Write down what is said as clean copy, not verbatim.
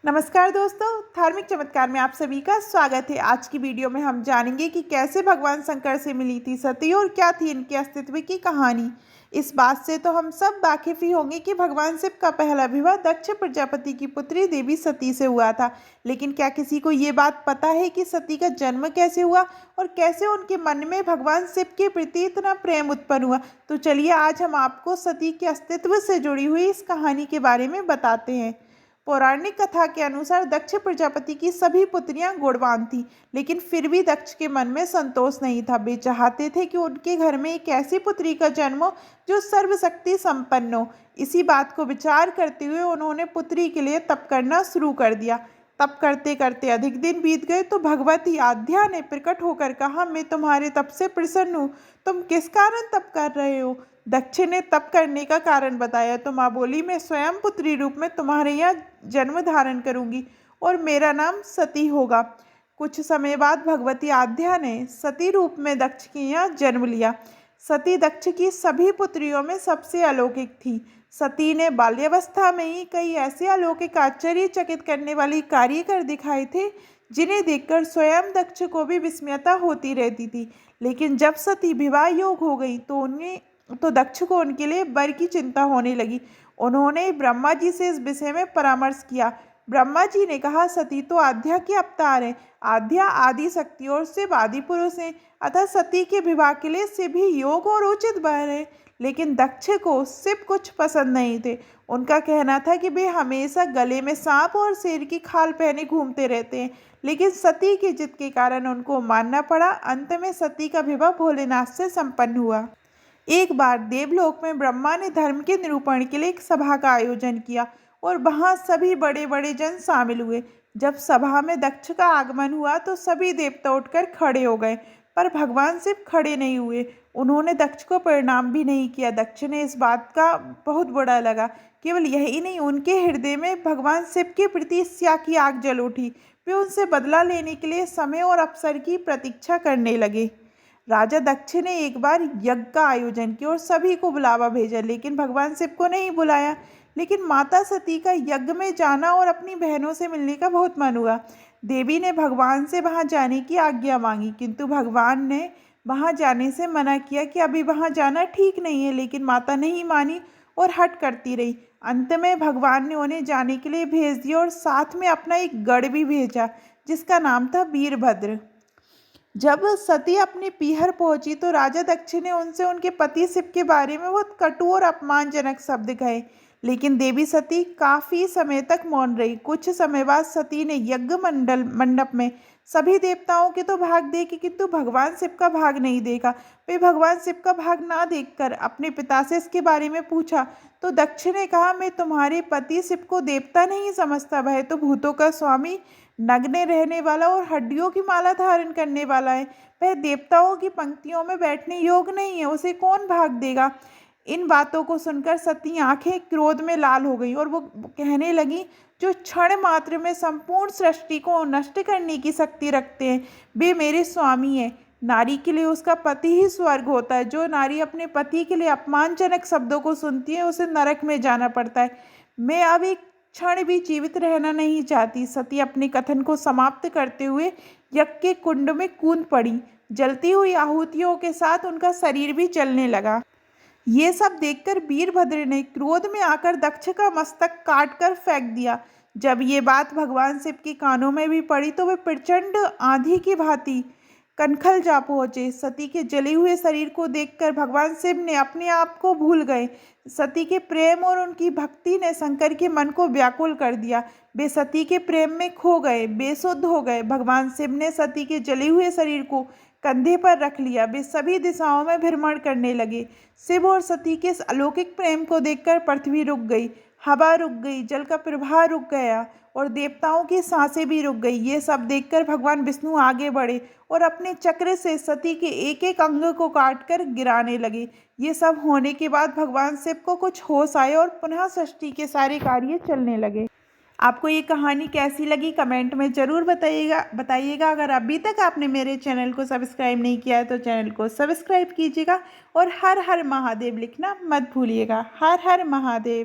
नमस्कार दोस्तों, धार्मिक चमत्कार में आप सभी का स्वागत है। आज की वीडियो में हम जानेंगे कि कैसे भगवान शंकर से मिली थी सती और क्या थी इनके अस्तित्व की कहानी। इस बात से तो हम सब वाकिफ ही होंगे कि भगवान शिव का पहला विवाह दक्ष प्रजापति की पुत्री देवी सती से हुआ था। लेकिन क्या किसी को ये बात पता है कि सती का जन्म कैसे हुआ और कैसे उनके मन में भगवान शिव के प्रति इतना प्रेम उत्पन्न हुआ? तो चलिए आज हम आपको सती के अस्तित्व से जुड़ी हुई इस कहानी के बारे में बताते हैं। पौराणिक कथा के अनुसार दक्ष प्रजापति की सभी पुत्रियां गुणवान थीं, लेकिन फिर भी दक्ष के मन में संतोष नहीं था। वे चाहते थे कि उनके घर में एक ऐसी पुत्री का जन्म हो जो सर्वशक्ति संपन्न हो। इसी बात को विचार करते हुए उन्होंने पुत्री के लिए तप करना शुरू कर दिया। तप करते करते अधिक दिन बीत गए तो भगवती आद्या ने प्रकट होकर कहा, मैं तुम्हारे तप से प्रसन्न हूँ। तुम किस कारण तप कर रहे हो? दक्ष ने तप करने का कारण बताया तो माँ बोली, मैं स्वयं पुत्री रूप में तुम्हारे यहाँ जन्म धारण करूंगी और मेरा नाम सती होगा। कुछ समय बाद भगवती आद्या ने सती रूप में दक्ष के यहाँ जन्म लिया। सती दक्ष की सभी पुत्रियों में सबसे अलौकिक थी। सती ने बाल्यावस्था में ही कई ऐसे अलौकिक आश्चर्यचकित करने वाली कार्य कर दिखाए थे जिन्हें देखकर स्वयं दक्ष को भी विस्मयता होती रहती थी। लेकिन जब सती विवाह योग हो गई तो दक्ष को उनके लिए वर की चिंता होने लगी। उन्होंने ब्रह्मा जी से इस विषय में परामर्श किया। ब्रह्मा जी ने कहा, सती तो आद्या के अवतार है। आद्या आदि शक्ति और शिव आदि पुरुष हैं, अतः सती के विवाह के लिए शिव ही योग और उचित वर है। लेकिन दक्ष को शिव कुछ पसंद नहीं थे। उनका कहना था कि वे हमेशा गले में सांप और शेर की खाल पहने घूमते रहते हैं। लेकिन सती की जिद के कारण उनको मानना पड़ा। अंत में सती का विवाह भोलेनाथ से संपन्न हुआ। एक बार देवलोक में ब्रह्मा ने धर्म के निरूपण के लिए एक सभा का आयोजन किया और वहां सभी बड़े बड़े जन शामिल हुए। जब सभा में दक्ष का आगमन हुआ तो सभी देवता उठकर खड़े हो गए, पर भगवान शिव खड़े नहीं हुए। उन्होंने दक्ष को प्रणाम भी नहीं किया। दक्ष ने इस बात का बहुत बुरा लगा। केवल यही नहीं, उनके हृदय में भगवान शिव के प्रति ईर्ष्या की आग जल उठी। वे उनसे बदला लेने के लिए समय और अवसर की प्रतीक्षा करने लगे। राजा दक्ष ने एक बार यज्ञ का आयोजन किया और सभी को बुलावा भेजा, लेकिन भगवान शिव को नहीं बुलाया। लेकिन माता सती का यज्ञ में जाना और अपनी बहनों से मिलने का बहुत मन हुआ। देवी ने भगवान से वहां जाने की आज्ञा मांगी, किंतु भगवान ने वहां जाने से मना किया कि अभी वहां जाना ठीक नहीं है। लेकिन माता नहीं मानी और हट करती रही। अंत में भगवान ने उन्हें जाने के लिए भेज दिया और साथ में अपना एक गढ़ भी भेजा जिसका नाम था वीरभद्र। जब सती अपने पीहर पहुंची तो राजा दक्ष ने उनसे उनके पति शिव के बारे में बहुत कटु और अपमानजनक शब्द कहे। लेकिन देवी सती काफी समय तक मौन रही। कुछ समय बाद सती ने यज्ञ मंडप में सभी देवताओं के तो भाग देखे, किंतु भगवान शिव का भाग नहीं देखा। वे भगवान शिव का भाग ना देखकर अपने पिता से इसके बारे में पूछा तो दक्ष ने कहा, मैं तुम्हारे पति शिव को देवता नहीं समझता। वह तो भूतों का स्वामी, नग्न रहने वाला और हड्डियों की माला धारण करने वाला है। वह देवताओं की पंक्तियों में बैठने योग्य नहीं है, उसे कौन भाग देगा? इन बातों को सुनकर सती आंखें क्रोध में लाल हो गई और वो कहने लगी, जो क्षण मात्र में संपूर्ण सृष्टि को नष्ट करने की शक्ति रखते हैं वे मेरे स्वामी हैं। नारी के लिए उसका पति ही स्वर्ग होता है। जो नारी अपने पति के लिए अपमानजनक शब्दों को सुनती है उसे नरक में जाना पड़ता है। मैं अब एक क्षण भी जीवित रहना नहीं चाहती। सती अपने कथन को समाप्त करते हुए यज्ञ के कुंड में कूद पड़ी। जलती हुई आहुतियों के साथ उनका शरीर भी जलने लगा। ये सब देखकर वीरभद्र ने क्रोध में आकर दक्ष का मस्तक काट कर फेंक दिया। जब ये बात भगवान शिव के कानों में भी पड़ी तो वे प्रचंड आंधी की भांति कनखल जा पहुंचे। सती के जले हुए शरीर को देखकर भगवान शिव ने अपने आप को भूल गए। सती के प्रेम और उनकी भक्ति ने शंकर के मन को व्याकुल कर दिया। वे सती के प्रेम में खो गए, बेसुध हो गए। भगवान शिव ने सती के जले हुए शरीर को कंधे पर रख लिया। वे सभी दिशाओं में भ्रमण करने लगे। शिव और सती के इस अलौकिक प्रेम को देखकर पृथ्वी रुक गई, हवा रुक गई, जल का प्रवाह रुक गया और देवताओं की सांसें भी रुक गई। ये सब देखकर भगवान विष्णु आगे बढ़े और अपने चक्र से सती के एक एक अंग को काटकर गिराने लगे। ये सब होने के बाद भगवान शिव को कुछ होश आए और पुनः सृष्टि के सारे कार्य चलने लगे। आपको ये कहानी कैसी लगी कमेंट में ज़रूर बताइएगा। अगर अभी तक आपने मेरे चैनल को सब्सक्राइब नहीं किया है तो चैनल को सब्सक्राइब कीजिएगा और हर हर महादेव लिखना मत भूलिएगा। हर हर महादेव।